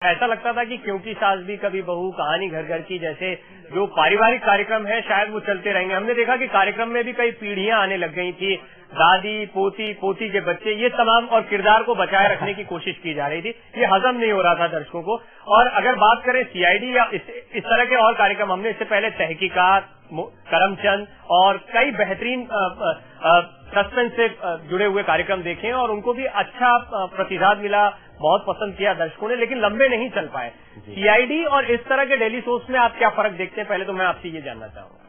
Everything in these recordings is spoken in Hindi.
ऐसा लगता था कि क्योंकि सास भी कभी बहू, कहानी घर घर की जैसे जो पारिवारिक कार्यक्रम है शायद वो चलते रहेंगे। हमने देखा कि कार्यक्रम में भी कई पीढ़ियां आने लग गई थी, दादी, पोती, पोती के बच्चे, ये तमाम, और किरदार को बचाए रखने की कोशिश की जा रही थी। ये हजम नहीं हो रहा था दर्शकों को। और अगर बात करें सीआईडी या इस तरह के और कार्यक्रम, हमने इससे पहले तहकीकात, करमचंद और कई बेहतरीन सस्पेंस से जुड़े हुए कार्यक्रम देखे और उनको भी अच्छा प्रतिसाद मिला, बहुत पसंद किया दर्शकों ने, लेकिन लंबे नहीं चल पाए। सीआईडी और इस तरह के डेली शोज में आप क्या फर्क देखते हैं? पहले तो मैं आपसे ये जानना चाहूंगा।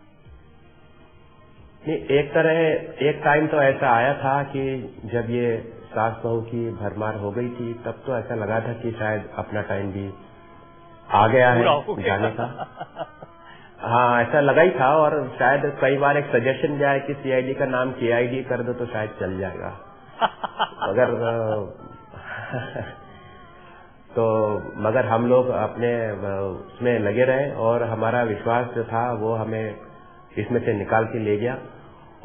नहीं, एक टाइम तो ऐसा आया था कि जब ये सास बहू की भरमार हो गई थी, तब तो ऐसा लगा था कि शायद अपना टाइम भी आ गया है जाने का। हाँ, ऐसा लगा ही था। और शायद कई बार एक सजेशन भी आया कि सीआईडी का नाम केआईडी कर दो तो शायद चल जाएगा। मगर मगर हम लोग अपने उसमें लगे रहे और हमारा विश्वास जो था वो हमें इसमें से निकाल के ले गया।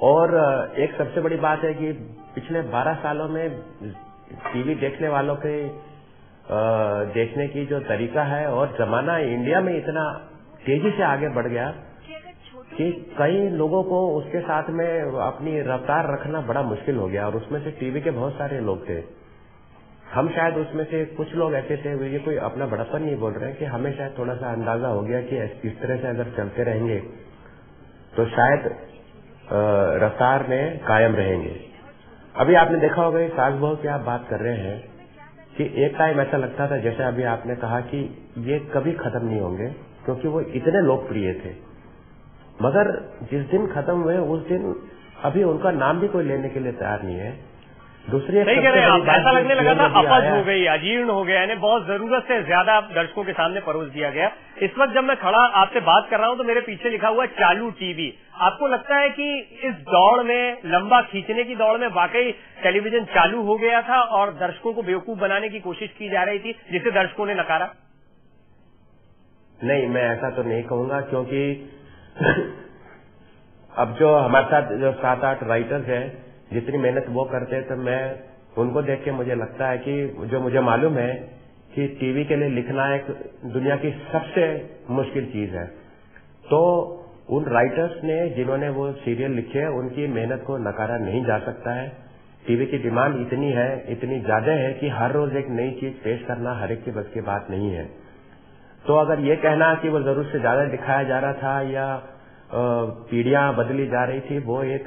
और एक सबसे बड़ी बात है कि पिछले 12 सालों में टीवी देखने वालों के देखने की जो तरीका है और जमाना इंडिया में इतना तेजी से आगे बढ़ गया कि कई लोगों को उसके साथ में अपनी रफ्तार रखना बड़ा मुश्किल हो गया। और उसमें से टीवी के बहुत सारे लोग थे, हम शायद उसमें से कुछ लोग ऐसे थे, ये कोई अपना बड़प्पन नहीं बोल रहे हैं, कि हमें शायद थोड़ा सा अंदाजा हो गया कि इस तरह से अगर चलते रहेंगे तो शायद रफ्तार में कायम रहेंगे। अभी आपने देखा होगा सास बहू की आप बात कर रहे हैं कि एक टाइम ऐसा लगता था, जैसे अभी आपने कहा, कि ये कभी खत्म नहीं होंगे क्योंकि वो इतने लोकप्रिय थे। मगर जिस दिन खत्म हुए उस दिन अभी उनका नाम भी कोई लेने के लिए तैयार नहीं है। दूसरी सही कह रहे हैं आप, ऐसा लगने लगा था अपच हो गई, अजीर्ण हो गया, यानी बहुत जरूरत से ज्यादा दर्शकों के सामने परोस दिया गया। इस वक्त जब मैं खड़ा आपसे बात कर रहा हूं तो मेरे पीछे लिखा हुआ चालू टीवी। आपको लगता है कि इस दौड़ में, लंबा खींचने की दौड़ में, वाकई टेलीविजन चालू हो गया था और दर्शकों को बेवकूफ बनाने की कोशिश की जा रही थी, जिसे दर्शकों ने नकारा? नहीं, मैं ऐसा तो नहीं कहूंगा, क्योंकि अब जो हमारे साथ जो 7-8 राइटर्स हैं, जितनी मेहनत वो करते हैं, तो मैं उनको देख के मुझे लगता है कि जो मुझे मालूम है कि टीवी के लिए लिखना एक दुनिया की सबसे मुश्किल चीज है। तो उन राइटर्स ने जिन्होंने वो सीरियल लिखे, उनकी मेहनत को नकारा नहीं जा सकता है। टीवी की डिमांड इतनी है, इतनी ज्यादा है कि हर रोज एक नई चीज पेश करना हर एक के बस की बात नहीं है। तो अगर ये कहना कि वो जरूरत से ज्यादा दिखाया जा रहा था या पीढ़ियां बदली जा रही थी, वो एक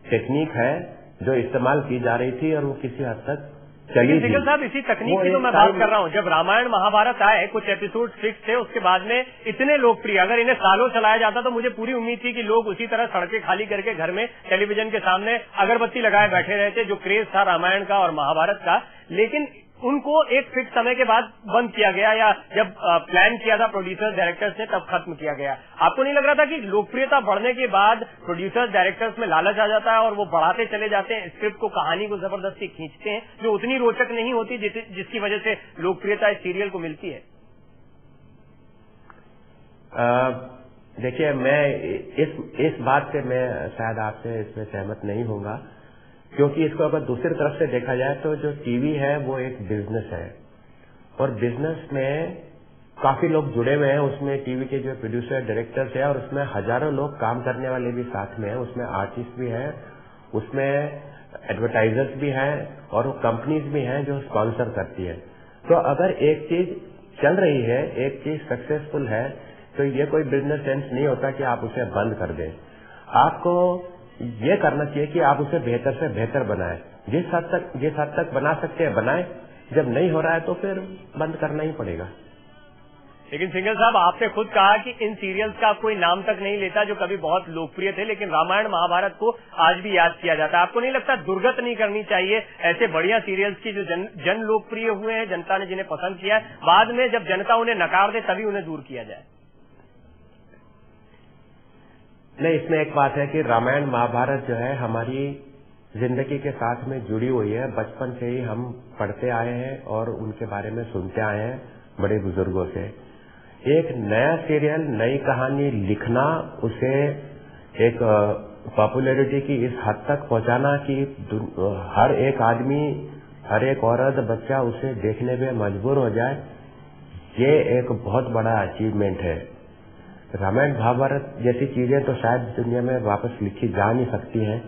टेक्निक है जो इस्तेमाल की जा रही थी और वो किसी हद तक चली थी। साहब, इसी तकनीक की तो मैं बात कर रहा हूँ। जब रामायण महाभारत आए, कुछ एपिसोड फिक्स थे, उसके बाद में इतने लोकप्रिय, अगर इन्हें सालों चलाया जाता तो मुझे पूरी उम्मीद थी कि लोग उसी तरह सड़कें खाली करके घर में टेलीविजन के सामने अगरबत्ती लगाए बैठे रहते, जो क्रेज था रामायण का और महाभारत का। लेकिन उनको एक फिक्स समय के बाद बंद किया गया, या जब प्लान किया था प्रोड्यूसर्स डायरेक्टर्स ने तब खत्म किया गया। आपको नहीं लग रहा था कि लोकप्रियता बढ़ने के बाद प्रोड्यूसर्स डायरेक्टर्स में लालच आ जाता है और वो बढ़ाते चले जाते हैं, स्क्रिप्ट को, कहानी को जबरदस्ती खींचते हैं, जो उतनी रोचक नहीं होती जिसकी वजह से लोकप्रियता इस सीरियल को मिलती है? देखिए, मैं इस बात से मैं शायद आपसे इसमें सहमत नहीं होऊंगा, क्योंकि इसको अगर दूसरी तरफ से देखा जाए तो जो टीवी है वो एक बिजनेस है और बिजनेस में काफी लोग जुड़े हुए हैं। उसमें टीवी के जो प्रोड्यूसर डायरेक्टर्स हैं और उसमें हजारों लोग काम करने वाले भी साथ में हैं, उसमें आर्टिस्ट भी हैं, उसमें एडवर्टाइजर्स भी हैं और वो कंपनीज भी हैं जो स्पॉन्सर करती है। तो अगर एक चीज चल रही है, एक चीज सक्सेसफुल है, तो ये कोई बिजनेस सेंस नहीं होता कि आप उसे बंद कर दें। आपको ये करना चाहिए कि आप उसे बेहतर से बेहतर बनाएं, जिस हद तक बना सकते हैं बनाएं, जब नहीं हो रहा है तो फिर बंद करना ही पड़ेगा। लेकिन सिंघल साहब, आपने खुद कहा कि इन सीरियल्स का कोई नाम तक नहीं लेता जो कभी बहुत लोकप्रिय थे, लेकिन रामायण महाभारत को आज भी याद किया जाता है। आपको नहीं लगता दुर्गत नहीं करनी चाहिए ऐसे बढ़िया सीरियल्स की जो जन लोकप्रिय हुए हैं, जनता ने जिन्हें पसंद किया है, बाद में जब जनता उन्हें नकार दे तभी उन्हें दूर किया जाए? नहीं, इसमें एक बात है कि रामायण महाभारत जो है हमारी जिंदगी के साथ में जुड़ी हुई है। बचपन से ही हम पढ़ते आए हैं और उनके बारे में सुनते आए हैं बड़े बुजुर्गों से। एक नया सीरियल, नई कहानी लिखना, उसे एक पॉपुलैरिटी की इस हद तक पहुंचाना कि हर एक आदमी, हर एक औरत, बच्चा उसे देखने में मजबूर हो जाए, ये एक बहुत बड़ा अचीवमेंट है। रामायण महाभारत जैसी चीजें तो शायद दुनिया में वापस लिखी जा नहीं सकती हैं।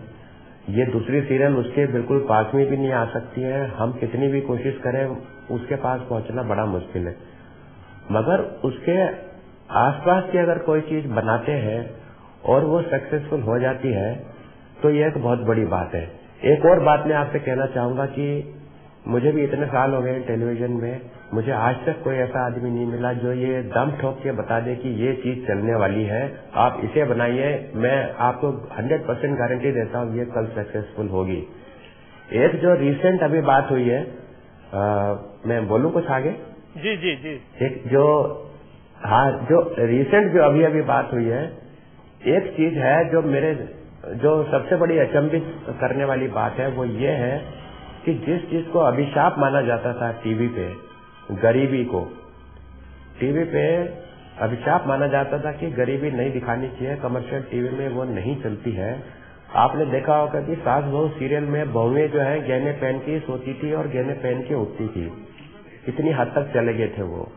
ये दूसरी सीरियल उसके बिल्कुल पास में भी नहीं आ सकती है। हम कितनी भी कोशिश करें उसके पास पहुंचना बड़ा मुश्किल है। मगर उसके आसपास की अगर कोई चीज बनाते हैं और वो सक्सेसफुल हो जाती है तो ये एक बहुत बड़ी बात है। एक और बात मैं आपसे कहना चाहूंगा कि मुझे भी इतने साल हो गए टेलीविजन में, मुझे आज तक कोई ऐसा आदमी नहीं मिला जो ये दम ठोक के बता दे कि ये चीज चलने वाली है, आप इसे बनाइए, मैं आपको 100% गारंटी देता हूँ ये कल सक्सेसफुल होगी। एक जो रिसेंट अभी बात हुई है, मैं बोलूं कुछ आगे? जी जी जी। एक जो रिसेंट जो अभी बात हुई है, एक चीज है जो सबसे बड़ी अचंभित करने वाली बात है, वो ये है कि जिस चीज को अभिशाप माना जाता था टीवी पे, गरीबी को टीवी पे अभिशाप माना जाता था कि गरीबी नहीं दिखानी चाहिए, कमर्शियल टीवी में वो नहीं चलती है। आपने देखा होगा कि सास बहू सीरियल में बहुएं जो है गहने पहन के सोती थी और गहने पहन के उठती थी, इतनी हद तक चले गए थे वो।